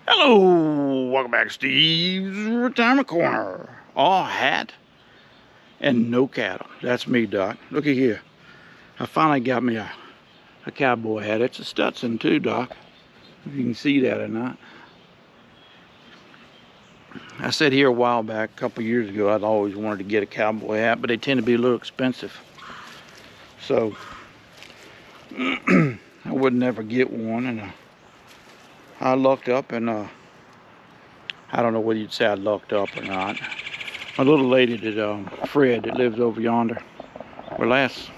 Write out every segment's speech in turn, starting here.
Hello, welcome back to Steve's Retirement Corner. All hat and no cattle. That's me, Doc. Looky here. I finally got me a cowboy hat. It's a Stetson too, Doc. If you can see that or not. I said here a while back, a couple years ago, I'd always wanted to get a cowboy hat, but they tend to be a little expensive. So I would never get one, and I lucked up, and I don't know whether you'd say I lucked up or not. My little lady that Fred that lives over yonder. Well, last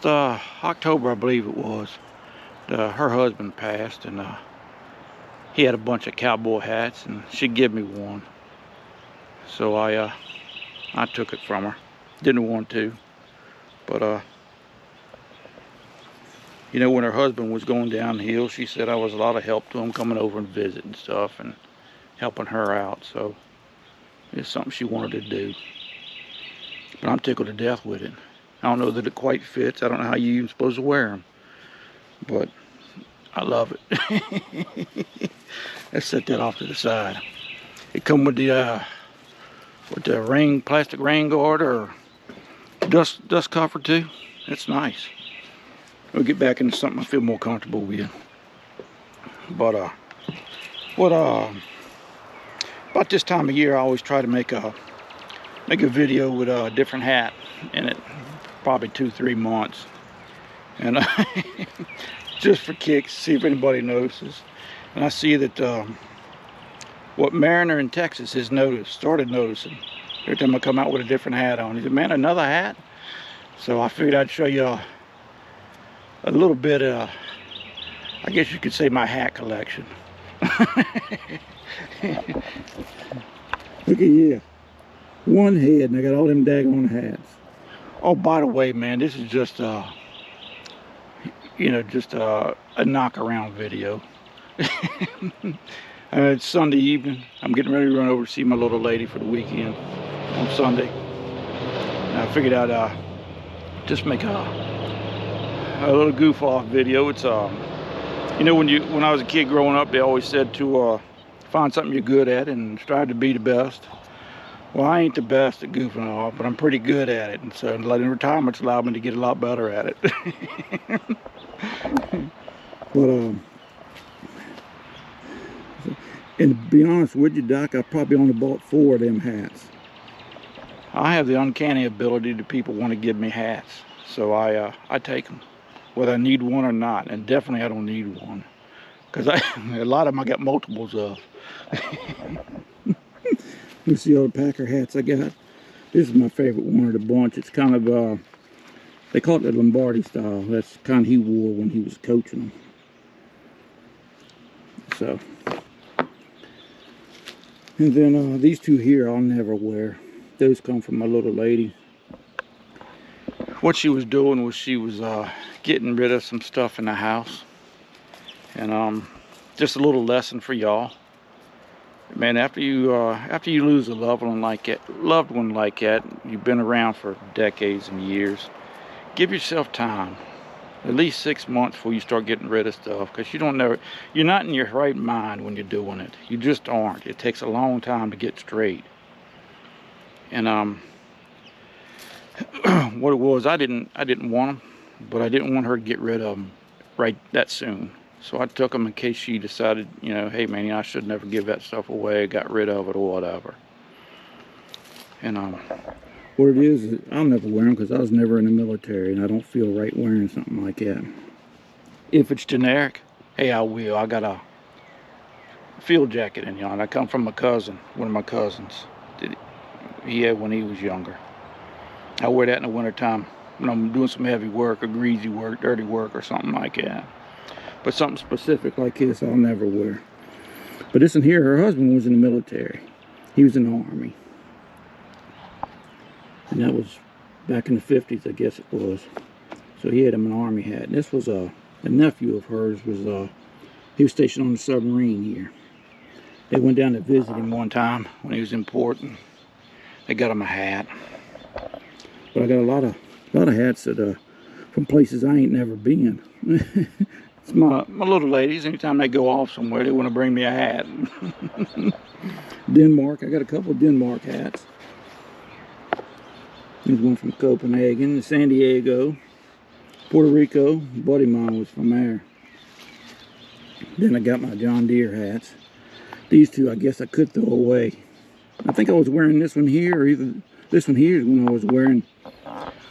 October, I believe it was, her husband passed, and he had a bunch of cowboy hats, and she gave me one. So I took it from her. Didn't want to, but you know, when her husband was going downhill, she said I was a lot of help to him, coming over and visit and stuff, and helping her out. So it's something she wanted to do. But I'm tickled to death with it. I don't know that it quite fits. I don't know how you even supposed to wear them, but I love it. Let's set that off to the side. It come with the plastic rain guard or dust cover too. It's nice. We'll get back into something I feel more comfortable with. But about this time of year, I always try to make a video with a different hat in it, probably 2-3 months, and just for kicks, see if anybody notices. And I see that what Mariner in Texas has started noticing. Every time I come out with a different hat on, he said, "Man, another hat?" So I figured I'd show you a little bit of, I guess you could say, my hat collection. Look at you. One head, and I got all them daggone hats. Oh, by the way, man, this is just you know, just a knock around video. It's Sunday evening. I'm getting ready to run over to see my little lady for the weekend on Sunday. And I figured I'd just make a little goof off video. It's you know, when I was a kid growing up, they always said to find something you're good at and strive to be the best. Well, I ain't the best at goofing off, but I'm pretty good at it, and so letting retirement's allowed me to get a lot better at it. But and to be honest with you, Doc, I probably only bought 4 of them hats. I have the uncanny ability that people want to give me hats, so I take them, whether I need one or not. And definitely I don't need one, because a lot of them I got multiples of. You see all the Packer hats I got. This is my favorite one of the bunch. It's kind of they call it the Lombardi style. That's the kind he wore when he was coaching them. So, and then these 2 here I'll never wear. Those come from my little lady. What she was doing was she was getting rid of some stuff in the house, and just a little lesson for y'all. Man, after you lose a loved one like that, you've been around for decades and years, give yourself time, at least 6 months before you start getting rid of stuff, because you're not in your right mind when you're doing it. You just aren't. It takes a long time to get straight. And what it was, I didn't want them, but I didn't want her to get rid of them right that soon. So I took them in case she decided, you know, hey man, I should never give that stuff away, got rid of it or whatever. And what it is I'll never wear them because I was never in the military, and I don't feel right wearing something like that. If it's generic, hey, I will. I got a field jacket in here, and I come from my cousin, one of my cousins. He had when he was younger. I wear that in the wintertime when I'm doing some heavy work or greasy work, dirty work or something like that. But something specific like this, I'll never wear. But this one here, her husband was in the military. He was in the Army. And that was back in the 50s, I guess it was. So he had him an Army hat. And this was a nephew of hers. He was stationed on the submarine here. They went down to visit him one time when he was in port, and they got him a hat. But I got a lot of hats that from places I ain't never been. It's my little ladies. Anytime they go off somewhere, they want to bring me a hat. Denmark. I got a couple of Denmark hats. There's one from Copenhagen, San Diego, Puerto Rico. A buddy of mine was from there. Then I got my John Deere hats. These two I guess I could throw away. I think I was wearing this one here, or either this one here is when I was wearing,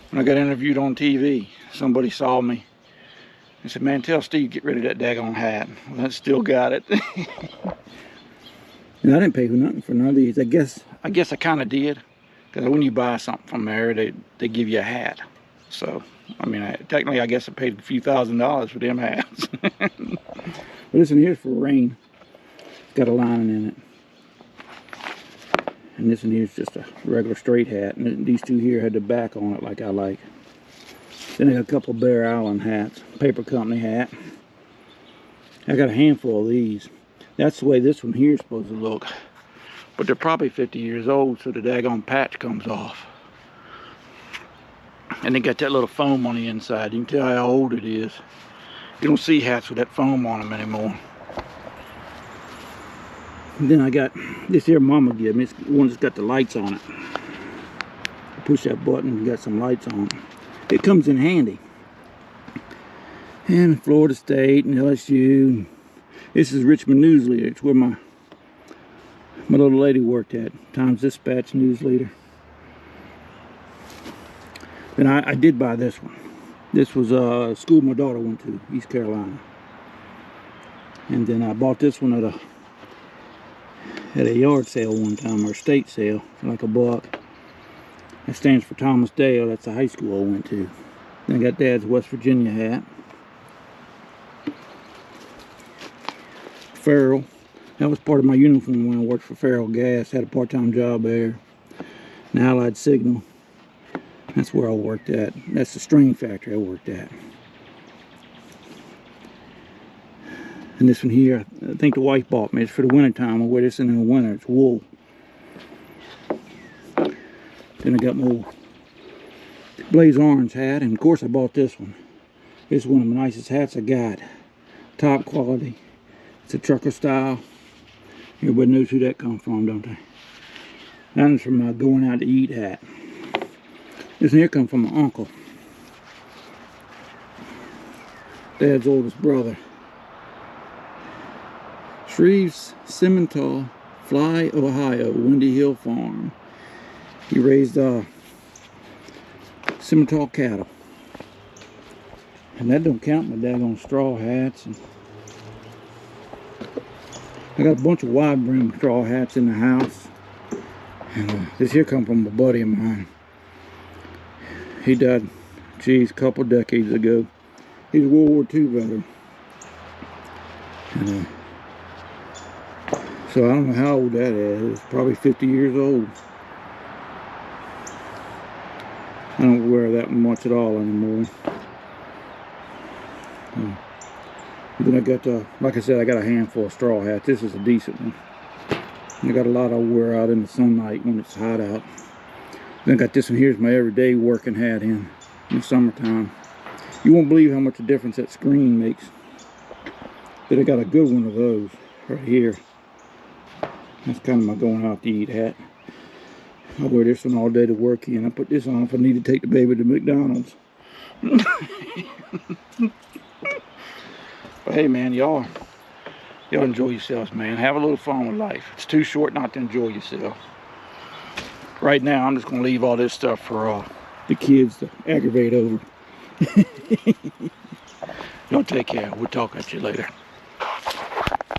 when I got interviewed on TV. Somebody saw me and said, man, tell Steve get rid of that daggone hat. Well, I still got it. And I didn't pay for nothing for none of these. I guess I kind of did. Because when you buy something from there, they give you a hat. So, I mean, technically, I guess I paid a few $1,000s for them hats. But this one here's for rain. It's got a lining in it. And this one here's just a regular straight hat. And these two here had the back on it like I like. Then I got a couple of Bear Island hats. Paper company hat. I got a handful of these. That's the way this one here is supposed to look. But they're probably 50 years old, so the daggone patch comes off. And they got that little foam on the inside. You can tell how old it is. You don't see hats with that foam on them anymore. And then I got this here Mama gave me. It's the one that's got the lights on it. You push that button and got some lights on it. It comes in handy. And Florida State and LSU. This is Richmond News Leader. It's where my little lady worked at, Times-Dispatch News Leader. Then I did buy this one. This was a school my daughter went to, East Carolina. And then I bought this one at a yard sale one time, or state sale, for like $1. That stands for Thomas Dale. That's the high school I went to. Then I got Dad's West Virginia hat. Farrell. That was part of my uniform when I worked for Farrell Gas. Had a part-time job there. An Allied Signal. That's where I worked at. That's the string factory I worked at. And this one here, I think the wife bought me. It's for the winter time. I wear this in the winter. It's wool. Then I got my Blaze Orange hat. And of course I bought this one. This is one of the nicest hats I got. Top quality. It's a trucker style. Everybody knows who that comes from, don't they? That one's from my going out to eat hat. This one here comes from my uncle. Dad's oldest brother. Shreves Simmental, Fly, Ohio, Windy Hill Farm. He raised Simmental cattle. And that don't count my daggone straw hats. And I got a bunch of wide brim straw hats in the house. And this here come from a buddy of mine. He died, geez, a couple decades ago. He's a World War II veteran. And, so I don't know how old that is. It's probably 50 years old. I don't wear that much at all anymore. Then I got, like I said, I got a handful of straw hats. This is a decent one. I got a lot I wear out in the sunlight when it's hot out. Then I got this one here is my everyday working hat in the summertime. You won't believe how much a difference that screen makes. Then I got a good one of those right here. That's kind of my going out to eat hat. I wear this one all day to work in. I put this on if I need to take the baby to McDonald's. But hey man, y'all enjoy yourselves, man. Have a little fun with life. It's too short not to enjoy yourself. Right now, I'm just going to leave all this stuff for the kids to aggravate over. Y'all take care. We'll talk at you later.